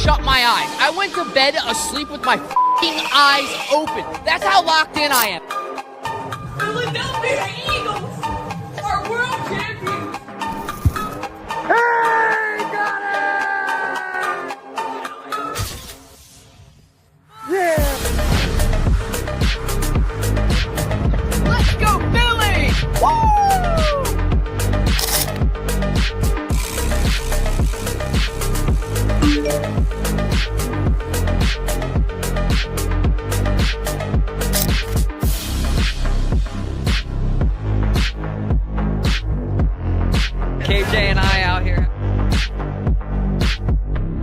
shut my eyes. I went to bed asleep with my f***ing eyes open. That's how locked in I am. Philadelphia Eagles are world champions. Hey, got it! Yeah! Let's go, Phillies! Woo! KJ and I out here.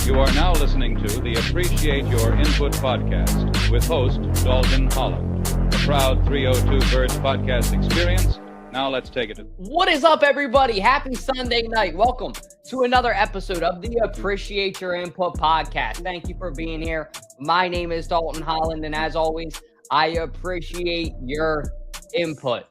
You are now listening to the Appreciate Your Input podcast with host Dalton Holland. A proud 302 Birds podcast experience. Now let's take it. What is up, everybody? Happy Sunday night. Welcome to another episode of the Appreciate Your Input podcast. Thank you for being here. My name is Dalton Holland, and as always, I appreciate your input.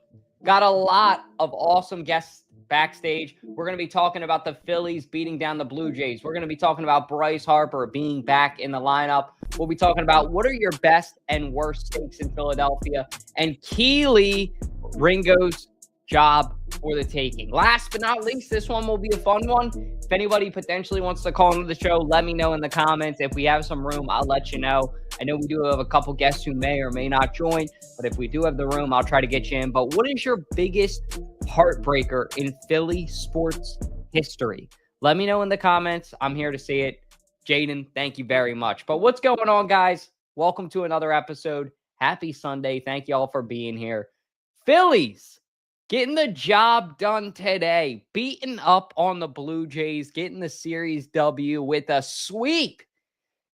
Got a lot of awesome guests backstage. We're going to be talking about the Phillies beating down the Blue Jays. We're going to be talking about Bryce Harper being back in the lineup. We'll be talking about what are your best and worst steaks in Philadelphia, and Keelee, Ringo's job for the taking. Last but not least, this one will be a fun one. If anybody potentially wants to call into the show, let me know in the comments. If we have some room, I'll let you know. I know we do have a couple guests who may or may not join, but if we do have the room, I'll try to get you in. But what is your biggest heartbreaker in Philly sports history? Let me know in the comments. I'm here to see it. Jaden, thank you very much. But what's going on, guys? Welcome to another episode. Happy Sunday. Thank you all for being here. Phillies getting the job done today. Beating up on the Blue Jays. Getting the series W with a sweep.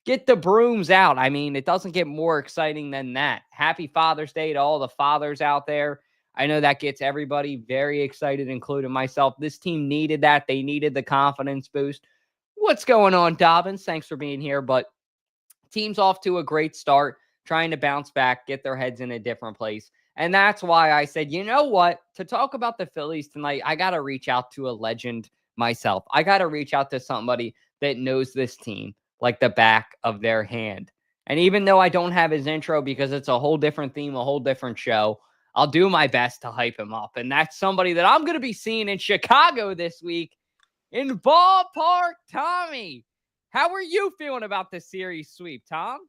Get the brooms out. I mean, it doesn't get more exciting than that. Happy Father's Day to all the fathers out there. I know that gets everybody very excited, including myself. This team needed that. They needed the confidence boost. What's going on, Dobbins? Thanks for being here. But team's off to a great start, trying to bounce back, get their heads in a different place. And that's why I said, you know what? To talk about the Phillies tonight, I got to reach out to a legend myself. I got to reach out to somebody that knows this team like the back of their hand. And even though I don't have his intro because it's a whole different theme, a whole different show, I'll do my best to hype him up. And that's somebody that I'm going to be seeing in Chicago this week in Ballpark Tommy. How are you feeling about this series sweep, Tom?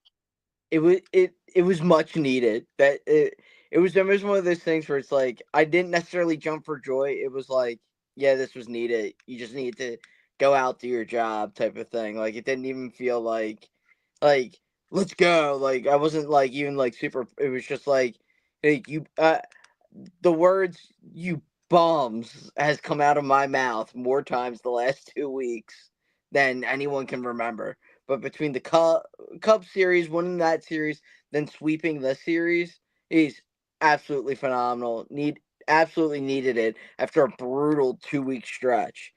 It was much needed. That it was almost one of those things where it's like I didn't necessarily jump for joy. It was like, yeah, this was needed. You just need to go out, do your job type of thing. Like, it didn't even feel like let's go. Like, I wasn't like even like super. It was just like you the words "you bums" has come out of my mouth more times the last 2 weeks than anyone can remember. But between the Cubs series, winning that series, then sweeping the series, is absolutely phenomenal. Absolutely needed it after a brutal 2-week stretch.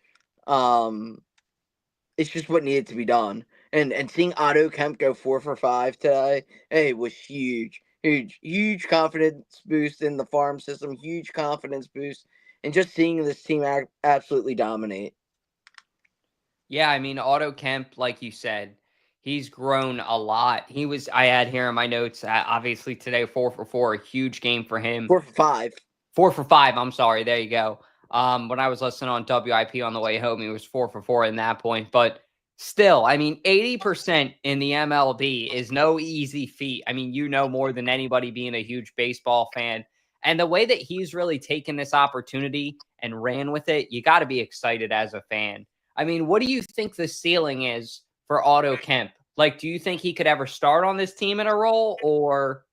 It's just what needed to be done. And seeing Otto Kemp go 4 for 5 today, hey, was huge. Huge confidence boost in the farm system, huge confidence boost, and just seeing this team absolutely dominate. Yeah, I mean, Otto Kemp, like you said, he's grown a lot. I had here in my notes, obviously today, 4 for 4, a huge game for him. 4 for 5. 4 for 5, I'm sorry, there you go. When I was listening on WIP on the way home, he was 4 for 4 in that point. But still, I mean, 80% in the MLB is no easy feat. I mean, you know more than anybody being a huge baseball fan. And the way that he's really taken this opportunity and ran with it, you got to be excited as a fan. I mean, what do you think the ceiling is for Otto Kemp? Like, do you think he could ever start on this team in a role, or?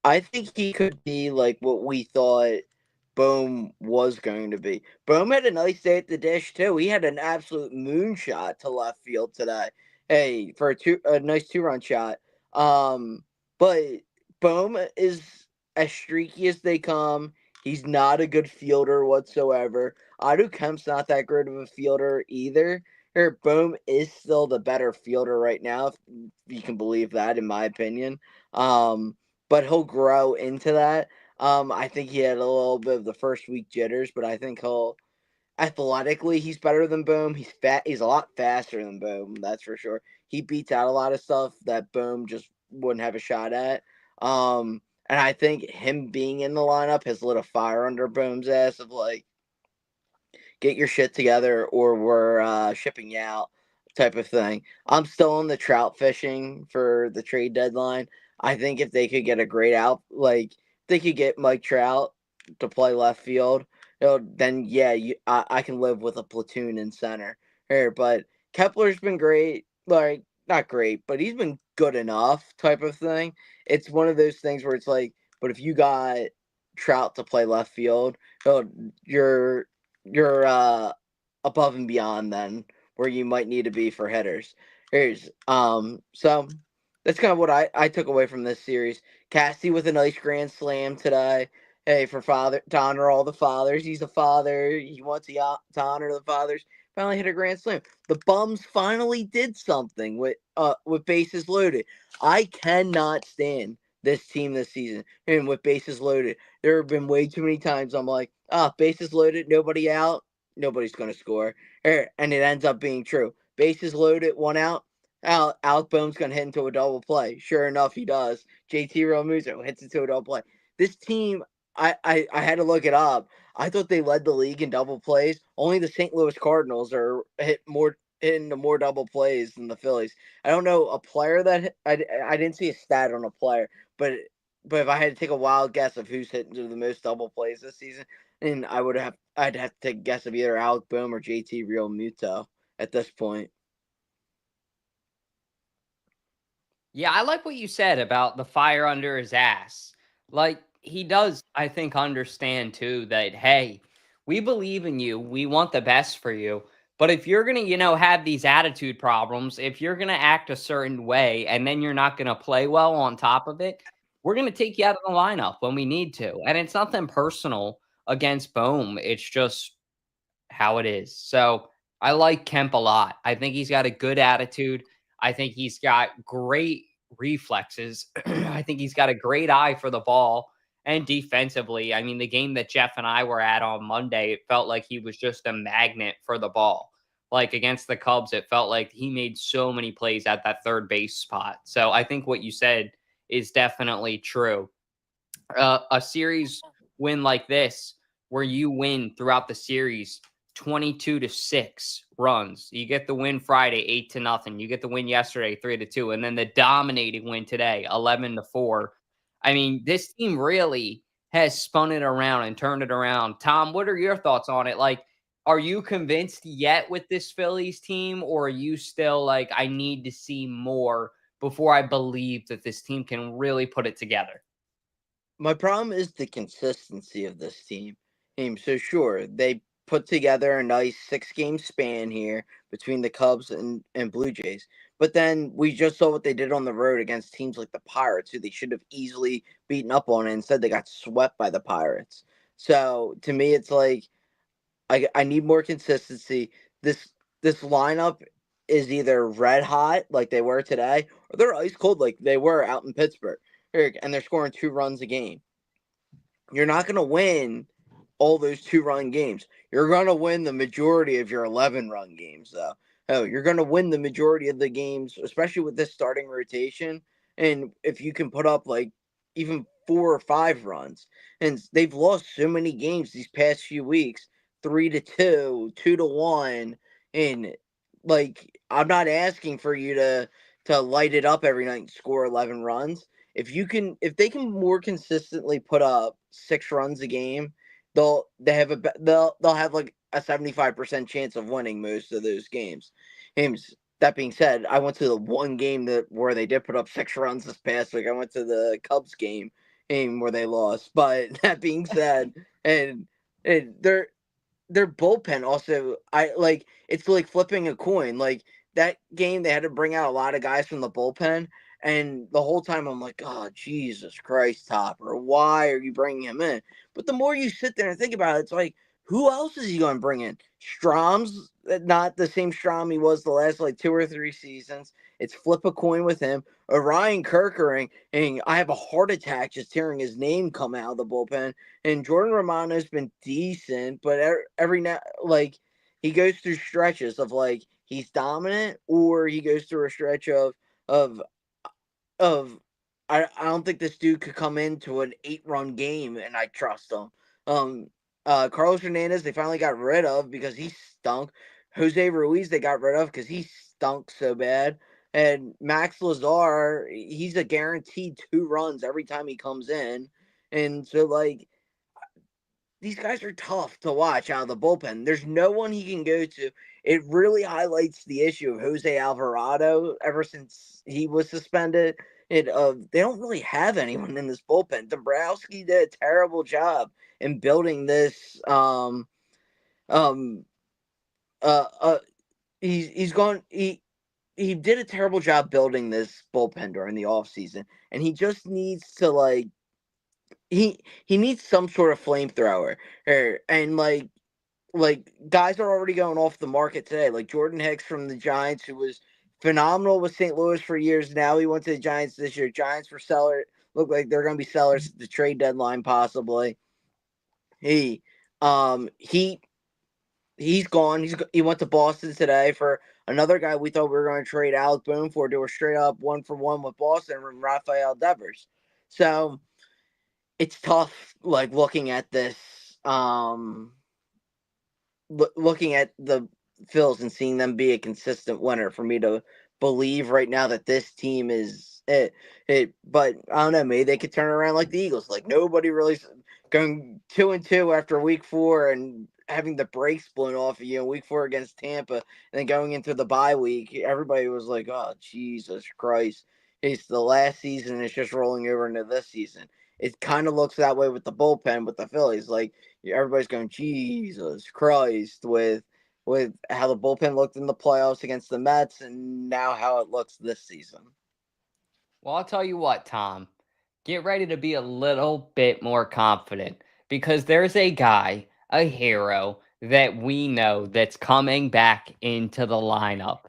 I think he could be like what we thought Bohm was going to be. Bohm had a nice day at the dish, too. He had an absolute moonshot to left field today. Hey, for a nice 2-run shot. But Bohm is as streaky as they come. He's not a good fielder whatsoever. Otto Kemp's not that great of a fielder either. Bohm is still the better fielder right now, if you can believe that, in my opinion. But he'll grow into that. I think he had a little bit of the first week jitters, but I think athletically, he's better than Bohm. He's fat. He's a lot faster than Bohm. That's for sure. He beats out a lot of stuff that Bohm just wouldn't have a shot at. And I think him being in the lineup has lit a fire under Bohm's ass of like, get your shit together or we're shipping you out type of thing. I'm still on the trout fishing for the trade deadline. I think if they could get a great out, like they could get Mike Trout to play left field, then yeah, I can live with a platoon in center here. But Kepler's been great, like not great, but he's been good enough type of thing. It's one of those things where it's like, but if you got Trout to play left field, you're above and beyond then where you might need to be for hitters. So that's kind of what I took away from this series. Cassie with a nice grand slam today. Hey, to honor all the fathers. He's a father. He wants to honor the fathers. Finally hit a grand slam. The Bums finally did something with bases loaded. I cannot stand this team this season. And with bases loaded, there have been way too many times I'm like, bases loaded, nobody out, nobody's going to score. And it ends up being true. Bases loaded, one out. Alec Bohm's going to hit into a double play. Sure enough, he does. JT Realmuto hits into a double play. This team, I had to look it up. I thought they led the league in double plays. Only the St. Louis Cardinals are hitting more double plays than the Phillies. I don't know a player that I didn't see a stat on a player, but if I had to take a wild guess of who's hitting the most double plays this season, and I'd have to take a guess of either Alec Bohm or JT Realmuto at this point. Yeah, I like what you said about the fire under his ass. Like, he does, I think, understand too that, hey, we believe in you. We want the best for you. But if you're going to, have these attitude problems, if you're going to act a certain way and then you're not going to play well on top of it, we're going to take you out of the lineup when we need to. And it's nothing personal against Bohm. It's just how it is. So I like Kemp a lot. I think he's got a good attitude. I think he's got great reflexes. I think he's got a great eye for the ball. And defensively, I mean, the game that Jeff and I were at on Monday, it felt like he was just a magnet for the ball. Like against the Cubs, it felt like he made so many plays at that third base spot. So I think what you said is definitely true. A series win like this, where you win throughout the series 22-6 runs. You get the win Friday 8-0. You get the win yesterday 3-2, and then the dominating win today 11-4. I mean, this team really has spun it around and turned it around. Tom, what are your thoughts on it? Like, are you convinced yet with this Phillies team, or are you still like, I need to see more before I believe that this team can really put it together? My problem is the consistency of this team. So sure, they put together a nice 6-game span here between the Cubs and Blue Jays. But then we just saw what they did on the road against teams like the Pirates, who they should have easily beaten up on. And instead, they got swept by the Pirates. So to me, it's like I need more consistency. This lineup is either red hot like they were today, or they're ice cold like they were out in Pittsburgh. And they're scoring 2 runs a game. You're not going to win all those 2-run games. You're going to win the majority of your 11-run games, though. Oh, you're going to win the majority of the games, especially with this starting rotation. And if you can put up like even 4 or 5 runs, and they've lost so many games these past few weeks, 3-2, 2-1, and like I'm not asking for you to light it up every night and score 11 runs. If they can more consistently put up 6 runs a game, they'll have like a 75% chance of winning most of those games. That being said, I went to the one game where they did put up 6 runs this past week. I went to the Cubs game where they lost. But that being said, and their bullpen also, it's like flipping a coin. Like that game, they had to bring out a lot of guys from the bullpen. And the whole time I'm like, oh, Jesus Christ, Topper, why are you bringing him in? But the more you sit there and think about it, it's like, who else is he going to bring in? Strom's not the same Strom he was the last 2 or 3 seasons. It's flip a coin with him. Orion Kirkering, and I have a heart attack just hearing his name come out of the bullpen. And Jordan Romano's been decent, but every now he goes through stretches of he's dominant, or he goes through a stretch of I don't think this dude could come into an 8-run game and I trust him. Carlos Hernandez, they finally got rid of because he stunk. Jose Ruiz, they got rid of because he stunk so bad. And Max Lazar, he's a guaranteed 2 runs every time he comes in. And so, these guys are tough to watch out of the bullpen. There's no one he can go to. It really highlights the issue of Jose Alvarado ever since he was suspended. They don't really have anyone in this bullpen. Dombrowski did a terrible job in building this. He did a terrible job building this bullpen during the offseason, and he just needs to he needs some sort of flamethrower. And guys are already going off the market today, like Jordan Hicks from the Giants, who was phenomenal with St. Louis for years. Now he went to the Giants this year. Giants were sellers. Look like they're going to be sellers at the trade deadline, possibly. He's gone. He went to Boston today for another guy we thought we were going to trade Alec Boone for. They were straight up 1-for-1 with Boston and Rafael Devers. So it's tough, looking at this, looking at the Phils and seeing them be a consistent winner for me to believe right now that this team is it. But I don't know, maybe they could turn around like the Eagles. Nobody really going 2-2 after week 4 and having the brakes blown off of you in week 4 against Tampa, and then going into the bye week, everybody was like, "Oh, Jesus Christ. It's the last season and it's just rolling over into this season." It kind of looks that way with the bullpen with the Phillies. Everybody's going, Jesus Christ, with how the bullpen looked in the playoffs against the Mets and now how it looks this season. Well, I'll tell you what, Tom. Get ready to be a little bit more confident, because there's a guy, a hero that we know that's coming back into the lineup.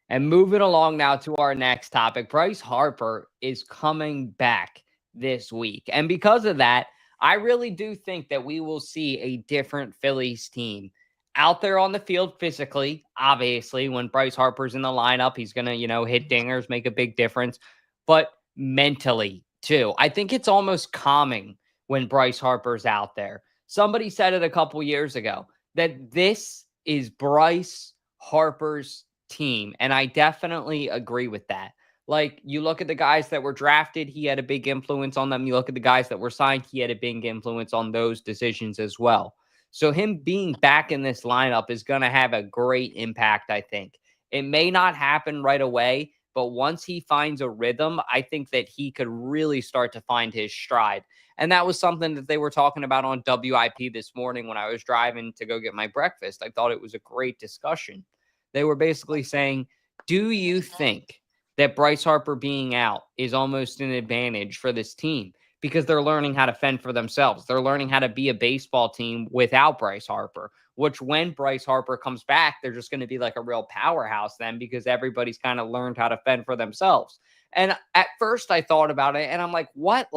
And moving along now to our next topic, Bryce Harper is coming back this week. And because of that, I really do think that we will see a different Phillies team out there on the field physically. Obviously, when Bryce Harper's in the lineup, he's going to, hit dingers, make a big difference. But mentally, too, I think it's almost calming when Bryce Harper's out there. Somebody said it a couple years ago that this is Bryce Harper's team. And I definitely agree with that. You look at the guys that were drafted, he had a big influence on them. You look at the guys that were signed, he had a big influence on those decisions as well. So him being back in this lineup is going to have a great impact, I think. It may not happen right away, but once he finds a rhythm, I think that he could really start to find his stride. And that was something that they were talking about on WIP this morning when I was driving to go get my breakfast. I thought it was a great discussion. They were basically saying, do you think that Bryce Harper being out is almost an advantage for this team? Because they're learning how to fend for themselves. They're learning how to be a baseball team without Bryce Harper, which when Bryce Harper comes back, they're just going to be like a real powerhouse then, because everybody's kind of learned how to fend for themselves. And at first I thought about it and I'm like, what?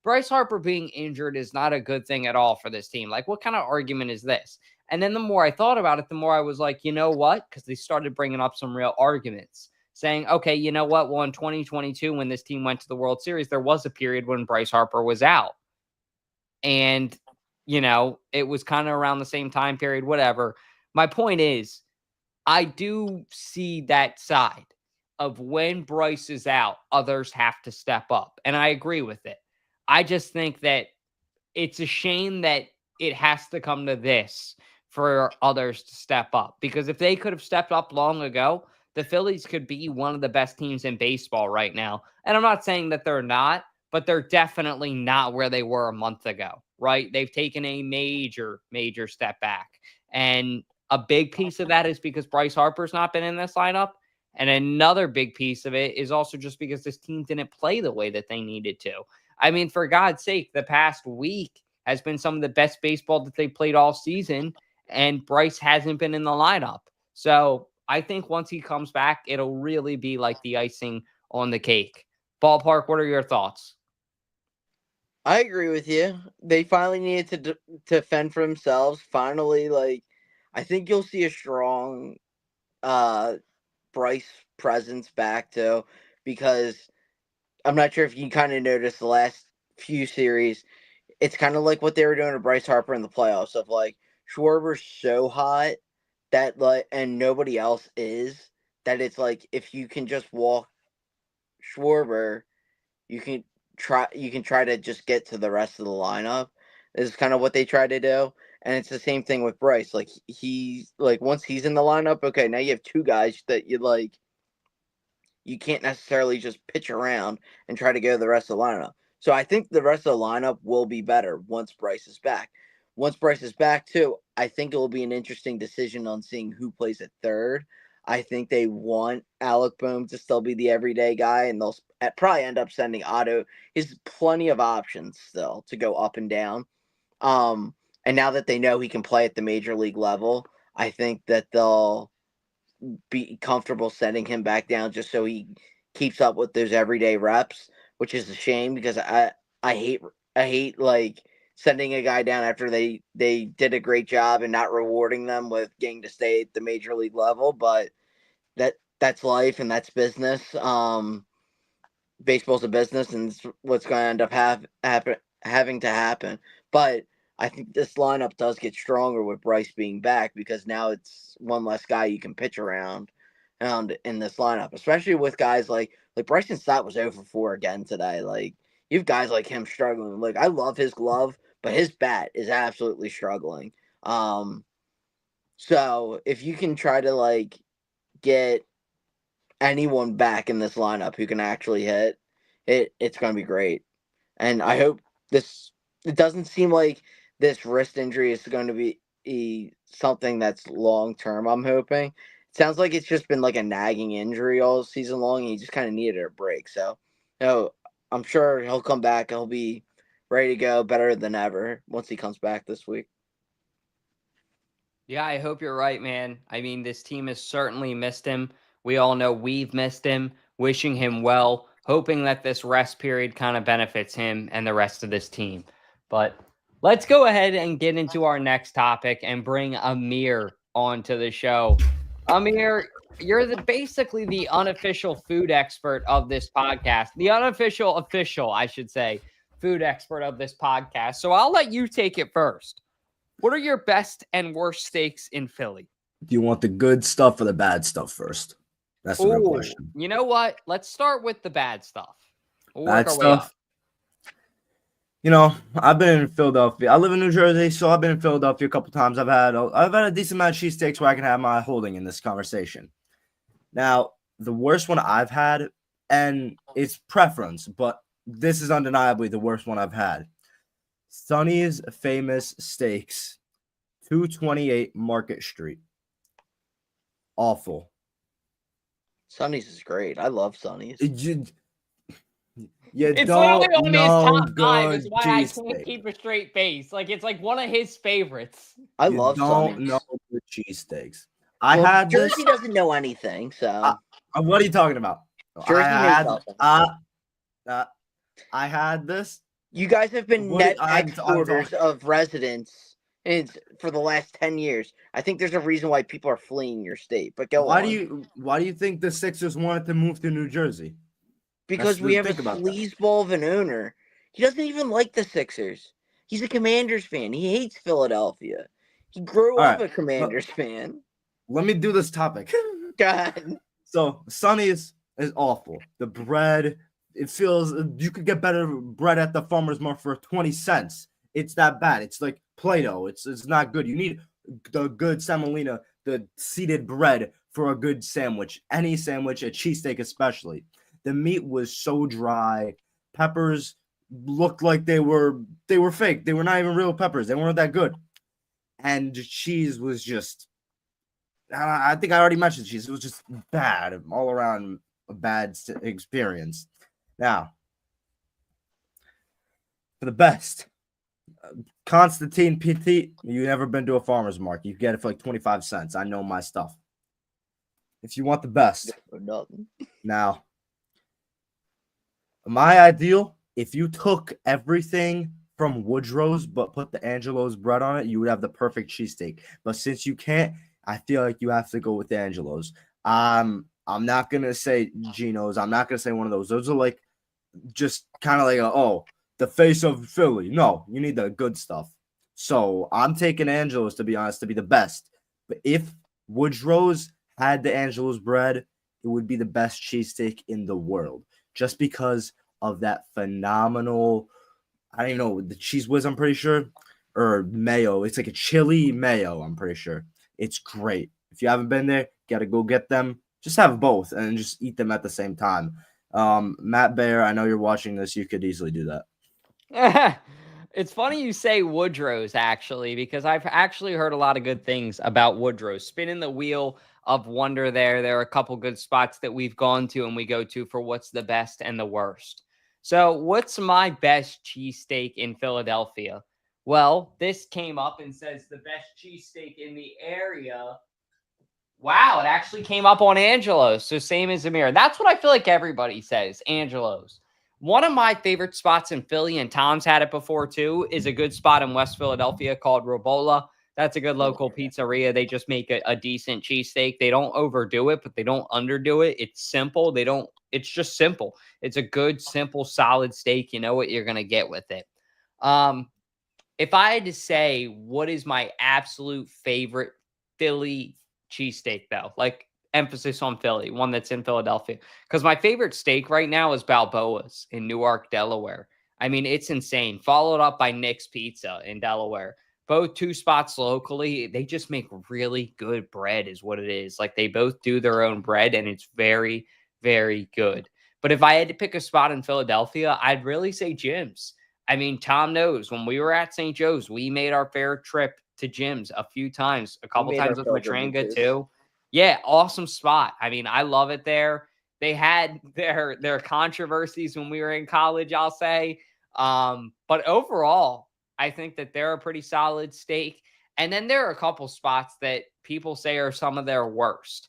Bryce Harper being injured is not a good thing at all for this team. What kind of argument is this? And then the more I thought about it, the more I was like, you know what? Because they started bringing up some real arguments, saying, okay, you know what? Well, in 2022, when this team went to the World Series, there was a period when Bryce Harper was out. And, it was kind of around the same time period, whatever. My point is, I do see that side of when Bryce is out, others have to step up. And I agree with it. I just think that it's a shame that it has to come to this for others to step up. Because if they could have stepped up long ago, the Phillies could be one of the best teams in baseball right now. And I'm not saying that they're not, but they're definitely not where they were a month ago, right? They've taken a major, major step back. And a big piece of that is because Bryce Harper's not been in this lineup. And another big piece of it is also just because this team didn't play the way that they needed to. I mean, for God's sake, the past week has been some of the best baseball that they played all season. and Bryce hasn't been in the lineup. So I think once he comes back, it'll really be like the icing on the cake. Ballpark, what are your thoughts? I agree with you. They finally needed to fend for themselves. Finally, like, I think you'll see a strong Bryce presence back too, because I'm not sure if you kind of noticed the last few series. It's kind of like what they were doing to Bryce Harper in the playoffs of like Schwarber's so hot that like and nobody else is, that it's like if you can just walk Schwarber, you can try to just get to the rest of the lineup. This is kind of what they try to do. And it's the same thing with Bryce. Like he's like once he's in the lineup, okay, now you have two guys that you can't necessarily just pitch around and try to go to the rest of the lineup. So I think the rest of the lineup will be better once Bryce is back. Once Bryce is back, too, I think it will be an interesting decision on seeing who plays at third. I think they want Alec Boehm to still be the everyday guy, and they'll probably end up sending Otto. He's plenty of options still to go up and down. And now that they know he can play at the major league level, I think that they'll be comfortable sending him back down just so he keeps up with those everyday reps, which is a shame because I hate like sending a guy down after they did a great job and not rewarding them with getting to stay at the major league level, but that's life and that's business. Baseball's a business and it's what's going to end up having to happen. But I think this lineup does get stronger with Bryce being back because now it's one less guy you can pitch around in this lineup, especially with guys like Bryson Stott was 0 for 4 again today. Like you have guys like him struggling. Like I love his glove, but his bat is absolutely struggling. So if you can try to like get anyone back in this lineup who can actually hit, it's going to be great. And I hope it doesn't seem like this wrist injury is going to be something that's long term. I'm hoping. It sounds like it's just been like a nagging injury all season long, and he just kind of needed a break. So, I'm sure he'll come back. He'll be ready to go, better than ever once he comes back this week. Yeah, I hope you're right, man. I mean, this team has certainly missed him. We all know we've missed him. Wishing him well, hoping that this rest period kind of benefits him and the rest of this team. But let's go ahead and get into our next topic and bring Amir onto the show. Amir, you're basically the unofficial food expert of this podcast. The official, I should say, food expert of this podcast. So I'll let you take it first. What are your best and worst steaks in Philly? Do you want the good stuff or the bad stuff first? That's the real question. You know what? Let's start with the bad stuff. Bad stuff. You know, I've been in Philadelphia. I live in New Jersey, so I've been in Philadelphia a couple times. I've had a decent amount of cheesesteaks where I can have my holding in this conversation. Now, the worst one I've had, and it's preference, but this is undeniably the worst one I've had. Sonny's Famous Steaks, 228 Market Street. Awful. Sonny's is great. I love Sonny's. It's literally on his top 5 is why I can't keep a straight face. Like, it's like one of his favorites. I love Sonny's. Don't know the cheesesteaks. Jersey doesn't know anything, so. What are you talking about? Jersey knows nothing. I had this. You guys have been net exporters of residents for the last 10 years. I think there's a reason why people are fleeing your state. But go on. Why do you think the Sixers wanted to move to New Jersey? Because we have a sleazeball of an owner. He doesn't even like the Sixers. He's a Commanders fan. He hates Philadelphia. He grew up a Commanders fan. Let me do this topic. Go ahead. So Sonny's is awful. The bread, it feels you could get better bread at the farmer's market for 20 cents. It's that bad. It's like Play-Doh. It's not good. You need the good semolina, the seeded bread for a good sandwich. Any sandwich, a cheesesteak especially. The meat was so dry. Peppers looked like they were fake. They were not even real peppers. They weren't that good. And the cheese was just, I think I already mentioned cheese. It was just bad, all around a bad experience. Now, for the best, Constantine Petit, you never been to a farmer's market. You get it for like 25 cents. I know my stuff. If you want the best. Now, my ideal, if you took everything from Woodrow's but put the Angelo's bread on it, you would have the perfect cheesesteak. But since you can't, I feel like you have to go with the Angelo's. I'm not going to say Geno's. I'm not going to say one of those. Those are like just kind of like, the face of Philly. No, you need the good stuff. So I'm taking Angelo's, to be honest, to be the best. But if Woodrow's had the Angelo's bread, it would be the best cheesesteak in the world. Just because of that phenomenal, I don't even know, the cheese whiz, I'm pretty sure, or mayo. It's like a chili mayo, I'm pretty sure. It's great. If you haven't been there, got to go get them. Just have both and just eat them at the same time. Matt Baer, I know you're watching this. You could easily do that. It's funny you say Woodrow's, actually, because I've actually heard a lot of good things about Woodrow's. Spinning the wheel of wonder there. There are a couple good spots that we've gone to and we go to for what's the best and the worst. So what's my best cheesesteak in Philadelphia? Well, this came up and says the best cheesesteak in the area. Wow, it actually came up on Angelo's. So same as Amir. That's what I feel like everybody says, Angelo's. One of my favorite spots in Philly, and Tom's had it before too, is a good spot in West Philadelphia called Robola. That's a good local pizzeria. They just make a decent cheesesteak. They don't overdo it, but they don't underdo it. It's simple. It's just simple. It's a good, simple, solid steak. You know what you're going to get with it. If I had to say what is my absolute favorite Philly cheesesteak, though, like emphasis on Philly, one that's in Philadelphia, because my favorite steak right now is Balboa's in Newark, Delaware. I mean, it's insane. Followed up by Nick's Pizza in Delaware. Both two spots locally. They just make really good bread is what it is. Like, they both do their own bread, and it's very, very good. But if I had to pick a spot in Philadelphia, I'd really say Jim's. I mean, Tom knows when we were at St. Joe's, we made our fair trip to Jim's a few times, a couple times with Matranga too. Yeah, awesome spot. I mean, I love it there. They had their controversies when we were in college, I'll say. But overall, I think that they're a pretty solid steak. And then there are a couple spots that people say are some of their worst.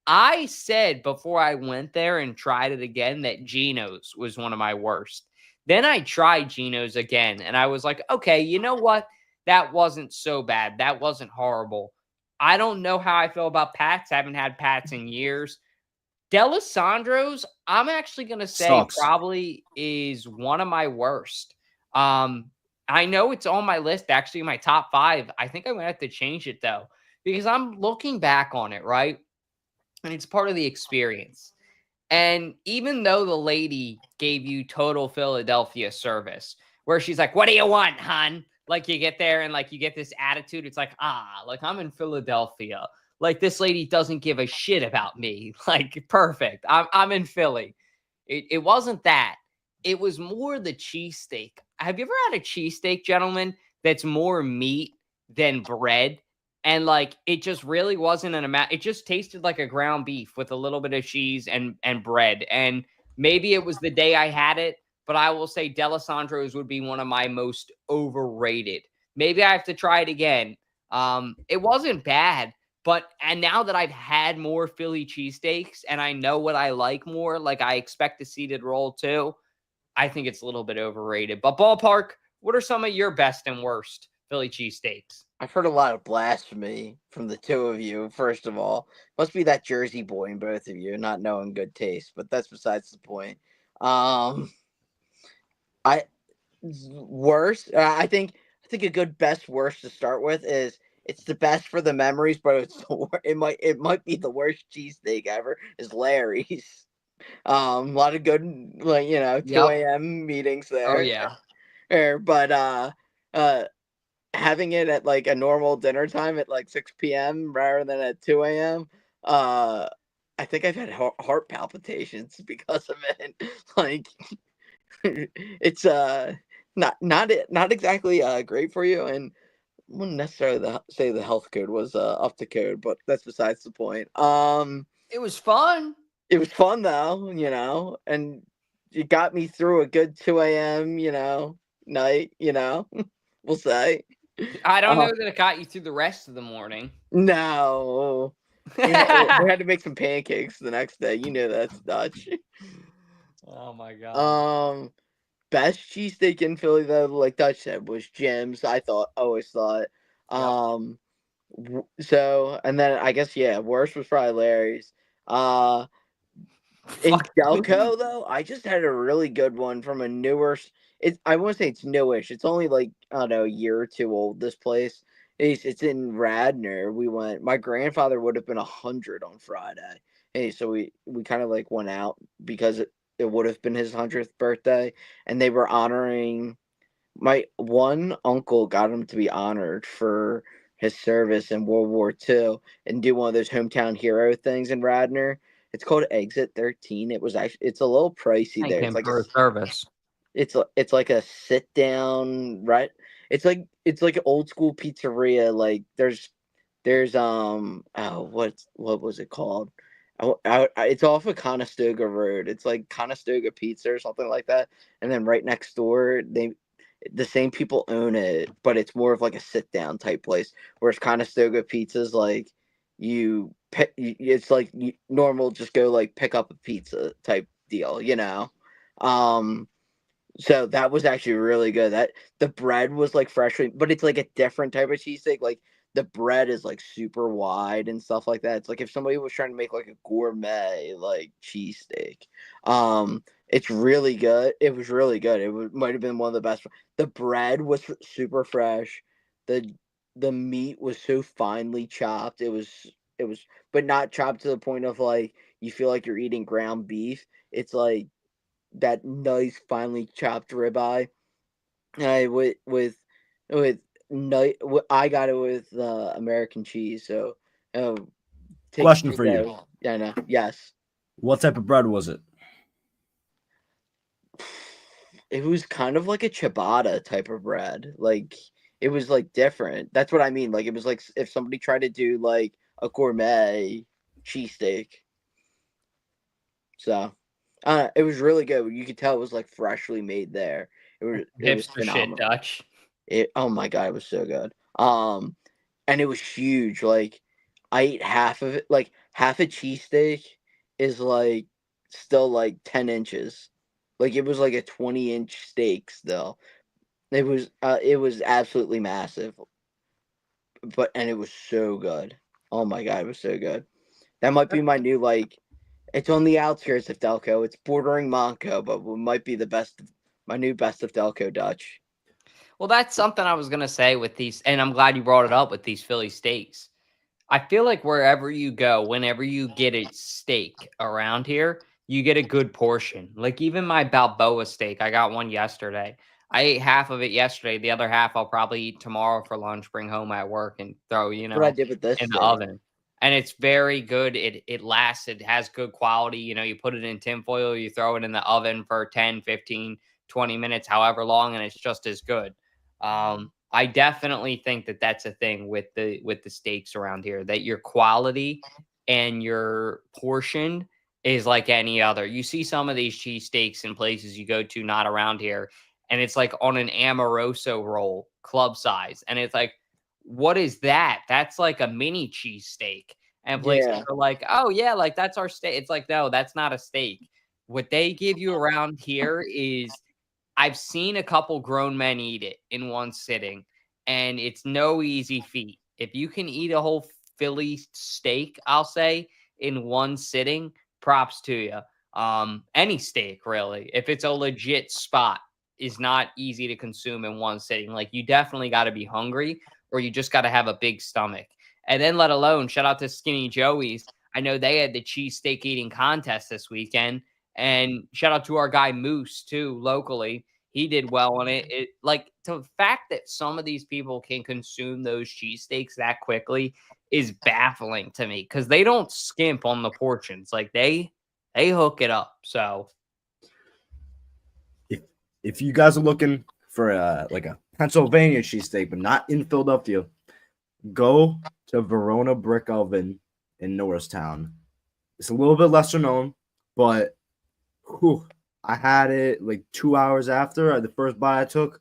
I said before I went there and tried it again that Geno's was one of my worst. Then I tried Geno's again, and I was like, okay, you know what? That wasn't so bad. That wasn't horrible. I don't know how I feel about Pat's. I haven't had Pat's in years. D'Alessandro's, I'm actually going to say probably is one of my worst. I know it's on my list, actually my top 5. I think I'm going to have to change it, though, because I'm looking back on it, right? And it's part of the experience. And even though the lady gave you total Philadelphia service, where she's like, what do you want, hon? Like, you get there and like you get this attitude. It's like, like I'm in Philadelphia. Like, this lady doesn't give a shit about me. Like, perfect. I'm in Philly. It wasn't that. It was more the cheesesteak. Have you ever had a cheesesteak, gentlemen, that's more meat than bread? And like, it just really wasn't an amount. It just tasted like a ground beef with a little bit of cheese and bread. And maybe it was the day I had it, but I will say D'Alessandro's would be one of my most overrated. Maybe I have to try it again. It wasn't bad, and now that I've had more Philly cheesesteaks and I know what I like more, like I expect a seeded roll too, I think it's a little bit overrated. But ballpark, what are some of your best and worst Philly cheesesteaks? I've heard a lot of blasphemy from the two of you, first of all. Must be that Jersey boy in both of you, not knowing good taste, but that's besides the point. Worst, I think a good best worst to start with is it's the best for the memories, but it might be the worst cheesesteak ever is Larry's. A lot of good, 2 a.m. meetings there. Oh yeah. But having it at like a normal dinner time at like 6 p.m. rather than at 2 a.m. I think I've had heart palpitations because of it. Like, it's not exactly great for you, and wouldn't necessarily say the health code was up to code, but that's besides the point. It was fun. It was fun though, and it got me through a good 2 a.m. Night, we'll say. I don't know that it got you through the rest of the morning. No. We had to make some pancakes the next day. You know that's Dutch. Oh my god. Best cheesesteak in Philly though, like Dutch said, was Jim's. Always thought. So and then I guess worst was probably Larry's. In Delco though, I just had a really good one from a newer. I won't say it's newish. It's only like I don't know, a year or two old. This place. It's in Radnor. We went. My grandfather would have been 100 on Friday. Hey, so we kind of like went out because it would have been his 100th birthday, and they were honoring. My one uncle got him to be honored for his service in World War II and do one of those hometown hero things in Radnor. It's called Exit 13. It's a little pricey there. It's like a service. It's like a sit down, right? It's like an old school pizzeria. Like there's what was it called? It's off of Conestoga Road. It's like Conestoga Pizza or something like that. And then right next door, the same people own it, but it's more of like a sit down type place. Whereas Conestoga Pizza's like it's like normal, just go like pick up a pizza type deal, you know. So that was actually really good. That the bread was like freshly, but it's like a different type of cheesesteak. Like the bread is like super wide and stuff like that. It's like if somebody was trying to make like a gourmet like cheesesteak. It's really good. It was really good. Might have been one of the best. The bread was super fresh. The meat was so finely chopped. It was, but not chopped to the point of like you feel like you're eating ground beef. It's like that nice finely chopped ribeye. I got it with American cheese. So, Question for you. Yeah, I know. Yes. What type of bread was it? It was kind of like a ciabatta type of bread. Like it was like different. That's what I mean. Like it was like if somebody tried to do like a gourmet cheesesteak. So, it was really good. You could tell it was like freshly made there. It was phenomenal. Shit, Dutch. Oh my god, it was so good. And it was huge. Like I ate half of it. Like half a cheesesteak is like still like 10 inches. Like it was like a 20-inch steak still. It was absolutely massive. And it was so good. Oh my god, it was so good. That might be my new like. It's on the outskirts of Delco. It's bordering Monco, but it might be my new best of Delco Dutch. Well, that's something I was gonna say with these, and I'm glad you brought it up with these Philly steaks. I feel like wherever you go, whenever you get a steak around here, you get a good portion. Like even my Balboa steak, I got one yesterday. I ate half of it yesterday. The other half I'll probably eat tomorrow for lunch, bring home at work, and throw, what I did with this in the oven. And it's very good. It lasts. It has good quality. You put it in tinfoil, you throw it in the oven for 10, 15, 20 minutes, however long, and it's just as good. I definitely think that that's a thing with the steaks around here, that your quality and your portion is like any other. You see some of these cheesesteaks in places you go to, not around here, and it's like on an Amoroso roll, club size. And it's like, what is that? That's like a mini cheesesteak. And places are like, oh yeah, like that's our steak. It's like, no, that's not a steak. What they give you around here is, I've seen a couple grown men eat it in one sitting, and it's no easy feat. If you can eat a whole Philly steak, I'll say, in one sitting, props to you. Any steak, really, if it's a legit spot, is not easy to consume in one sitting. Like you definitely got to be hungry, or you just got to have a big stomach. And then let alone, shout out to Skinny Joey's. I know they had the cheesesteak eating contest this weekend. And shout out to our guy Moose too, locally. He did well on it. Like the fact that some of these people can consume those cheesesteaks that quickly is baffling to me, because they don't skimp on the portions. Like they hook it up. So if you guys are looking for like a Pennsylvania cheesesteak, but not in Philadelphia, go to Verona Brick Oven in Norristown. It's a little bit lesser known, but I had it like 2 hours after the first bite I took.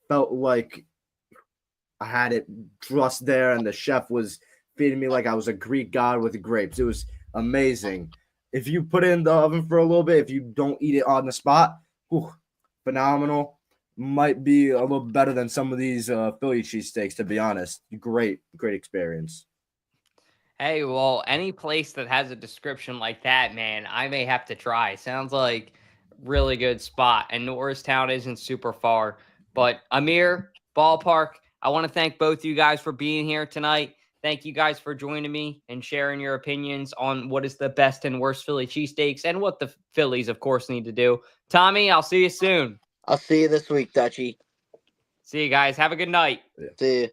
Felt like I had it just there, and the chef was feeding me like I was a Greek god with grapes. It was amazing. If you put it in the oven for a little bit, if you don't eat it on the spot, whew, phenomenal. Might be a little better than some of these Philly cheesesteaks, to be honest. Great experience. Hey, well, any place that has a description like that, man, I may have to try. Sounds like really good spot. And Norristown isn't super far. But Amir, Ballpark, I want to thank both you guys for being here tonight. Thank you guys for joining me and sharing your opinions on what is the best and worst Philly cheesesteaks and what the Phillies, of course, need to do. Tommy, I'll see you soon. I'll see you this week, Dutchie. See you guys. Have a good night. See you.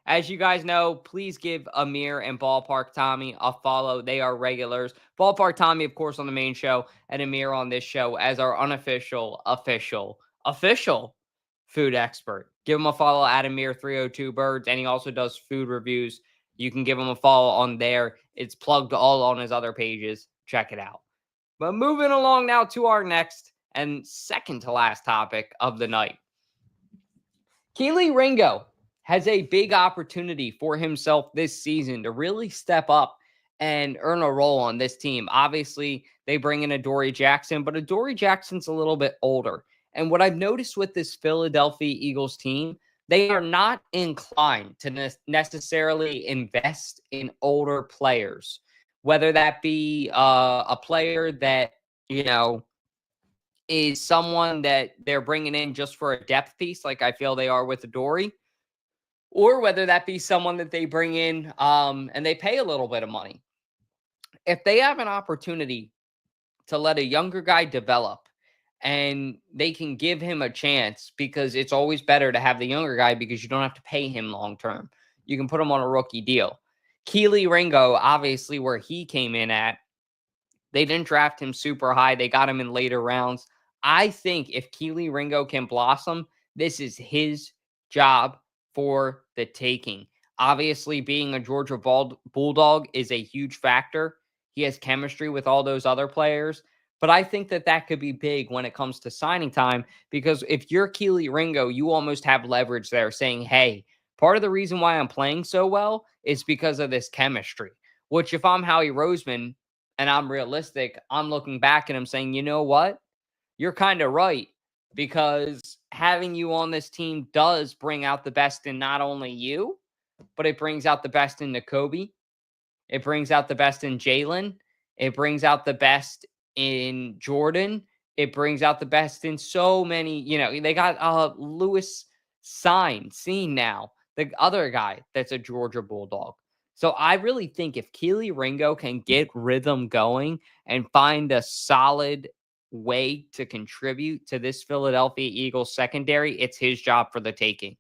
As you guys know, please give Amir and Ballpark Tommy a follow. They are regulars. Ballpark Tommy, of course, on the main show, and Amir on this show as our unofficial, official food expert. Give him a follow at Amir302Birds, and he also does food reviews. You can give him a follow on there. It's plugged all on his other pages. Check it out. But moving along now to our next and second to last topic of the night. Keelee Ringo has a big opportunity for himself this season to really step up and earn a role on this team. Obviously, they bring in Adoree Jackson, but Adoree Jackson's a little bit older. And what I've noticed with this Philadelphia Eagles team, they are not inclined to necessarily invest in older players, whether that be a player that, is someone that they're bringing in just for a depth piece, like I feel they are with Adoree, or whether that be someone that they bring in and they pay a little bit of money. If they have an opportunity to let a younger guy develop and they can give him a chance, because it's always better to have the younger guy because you don't have to pay him long term. You can put him on a rookie deal. Keelee Ringo, obviously where he came in at, they didn't draft him super high. They got him in later rounds. I think if Keelee Ringo can blossom, this is his job for the taking. Obviously, being a Georgia Bulldog is a huge factor. He has chemistry with all those other players. But I think that could be big when it comes to signing time, because if you're Keelee Ringo, you almost have leverage there saying, hey, part of the reason why I'm playing so well is because of this chemistry, which if I'm Howie Roseman and I'm realistic, I'm looking back and I'm saying, you know what? You're kind of right, because having you on this team does bring out the best in not only you, but it brings out the best in Nakobe. It brings out the best in Jalen. It brings out the best in Jordan. It brings out the best in so many, they got Lewis seen now, the other guy that's a Georgia Bulldog. So I really think if Keelee Ringo can get rhythm going and find a solid way to contribute to this Philadelphia Eagles secondary, it's his job for the taking.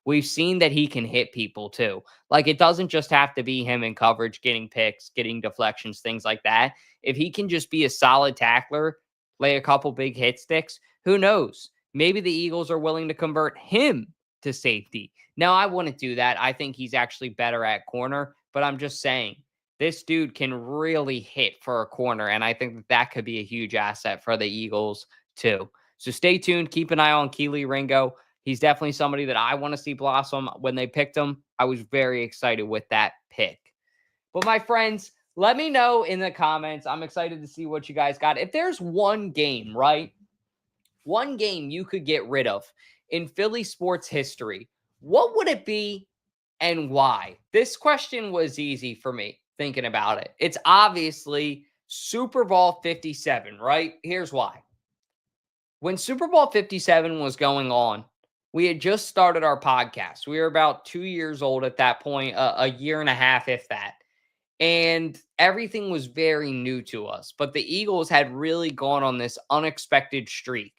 We've seen that he can hit people too. Like, it doesn't just have to be him in coverage, getting picks, getting deflections, things like that. If he can just be a solid tackler, lay a couple big hit sticks, who knows? Maybe the Eagles are willing to convert him to safety. Now, I wouldn't do that. I think he's actually better at corner, but I'm just saying, this dude can really hit for a corner, and I think that could be a huge asset for the Eagles too. So stay tuned. Keep an eye on Keelee Ringo. He's definitely somebody that I want to see blossom. When they picked him, I was very excited with that pick. But my friends, let me know in the comments. I'm excited to see what you guys got. If there's one game, right? One game you could get rid of in Philly sports history, what would it be and why? This question was easy for me thinking about it. It's obviously Super Bowl 57, right? Here's why. When Super Bowl 57 was going on, we had just started our podcast. We were about 2 years old at that point, a year and a half, if that. And everything was very new to us. But the Eagles had really gone on this unexpected streak.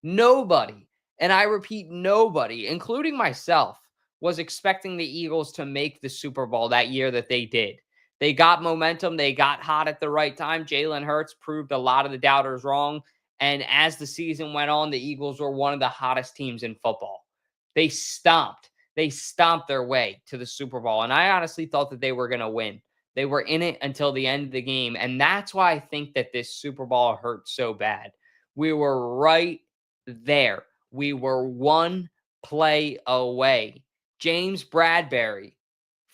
Nobody, and I repeat, nobody, including myself, was expecting the Eagles to make the Super Bowl that year that they did. They got momentum. They got hot at the right time. Jalen Hurts proved a lot of the doubters wrong. And as the season went on, the Eagles were one of the hottest teams in football. They stomped their way to the Super Bowl. And I honestly thought that they were going to win. They were in it until the end of the game. And that's why I think that this Super Bowl hurt so bad. We were right there. We were one play away James Bradberry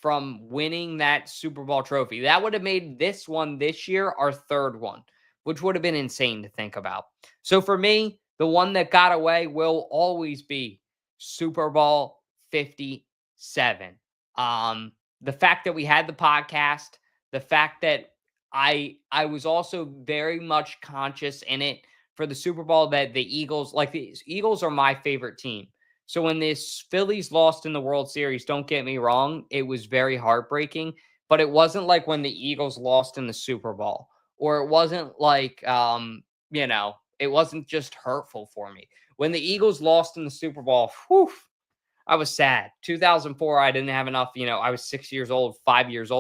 from winning that Super Bowl trophy. That would have made this one this year our third one, which would have been insane to think about. So for me, the one that got away will always be Super Bowl 57. The fact that we had the podcast, the fact that I was also very much conscious in it for the Super Bowl that the Eagles are my favorite team. So when this Phillies lost in the World Series, don't get me wrong, it was very heartbreaking, but it wasn't like when the Eagles lost in the Super Bowl, or it wasn't like, it wasn't just hurtful for me. When the Eagles lost in the Super Bowl, I was sad. 2004, I didn't have enough, I was 5 years old.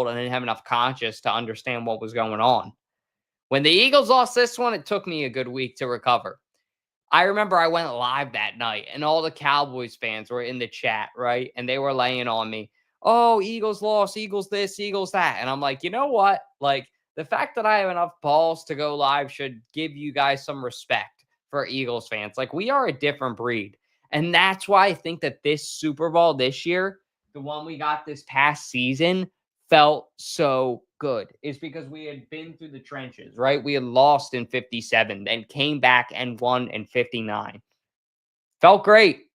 I didn't have enough conscience to understand what was going on. When the Eagles lost this one, it took me a good week to recover. I remember I went live that night and all the Cowboys fans were in the chat, right? And they were laying on me. Oh, Eagles lost, Eagles this, Eagles that. And I'm like, you know what? Like, the fact that I have enough balls to go live should give you guys some respect for Eagles fans. Like, we are a different breed. And that's why I think that this Super Bowl this year, the one we got this past season, felt so good. Is because we had been through the trenches, right? We had lost in 57 and came back and won in 59. Felt great.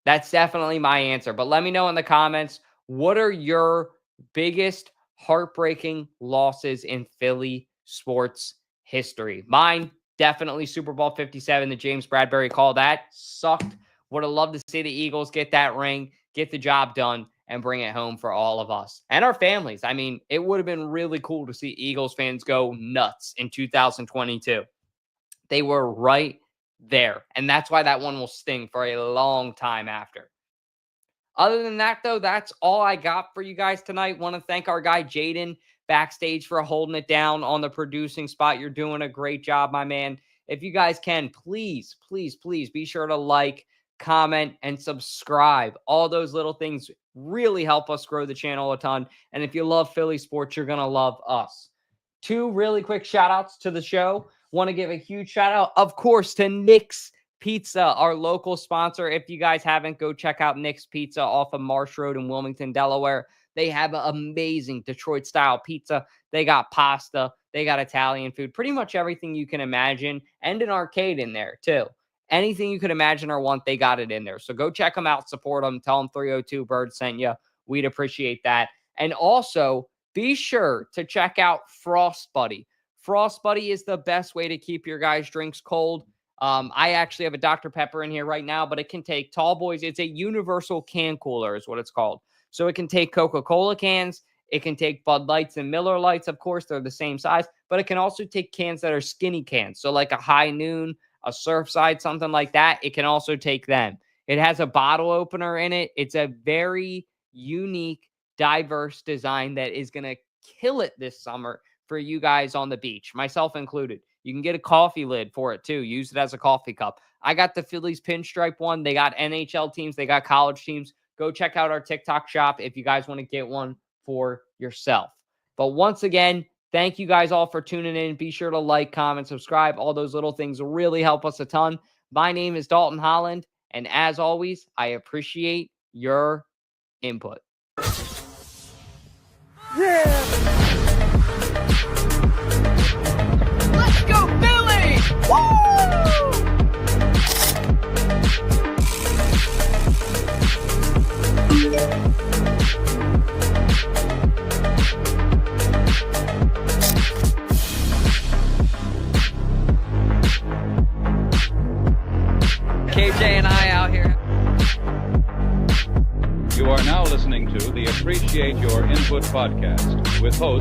That's definitely my answer. But let me know in the comments, what are your biggest heartbreaking losses in Philly sports history? Mine, definitely Super Bowl 57, the James Bradberry call. That sucked. Would have loved to see the Eagles get that ring, get the job done, and bring it home for all of us and our families. I mean, it would have been really cool to see Eagles fans go nuts in 2022. They were right there. And that's why that one will sting for a long time after. Other than that, though, that's all I got for you guys tonight. Want to thank our guy Jaden backstage for holding it down on the producing spot. You're doing a great job, my man. If you guys can, please, please, please be sure to like, comment, and subscribe. All those little things really help us grow the channel a ton. And if you love Philly sports, you're going to love us. 2 really quick shout outs to the show. Want to give a huge shout out, of course, to Nick's Pizza, our local sponsor. If you guys haven't, go check out Nick's Pizza off of Marsh Road in Wilmington, Delaware. They have an amazing Detroit style pizza. They got pasta. They got Italian food, pretty much everything you can imagine, and an arcade in there too. Anything you could imagine or want, they got it in there. So go check them out, support them, tell them 302 Bird sent you. We'd appreciate that. And also, be sure to check out Frost Buddy. Frost Buddy is the best way to keep your guys' drinks cold. I actually have a Dr. Pepper in here right now, but it can take tall boys. It's a universal can cooler is what it's called. So it can take Coca-Cola cans. It can take Bud Lights and Miller Lights. Of course, they're the same size, but it can also take cans that are skinny cans. So like a High Noon, a Surfside, something like that. It can also take them. It has a bottle opener in it. It's a very unique, diverse design that is going to kill it this summer for you guys on the beach, myself included. You can get a coffee lid for it too. Use it as a coffee cup. I got the Phillies pinstripe one. They got NHL teams. They got college teams. Go check out our TikTok shop if you guys want to get one for yourself. But once again, thank you guys all for tuning in. Be sure to like, comment, subscribe. All those little things really help us a ton. My name is Dalton Holland, and as always, I appreciate your input. Yeah! Let's go, Phillies! Woo! KJ and I out here. You are now listening to the Appreciate Your Input podcast with host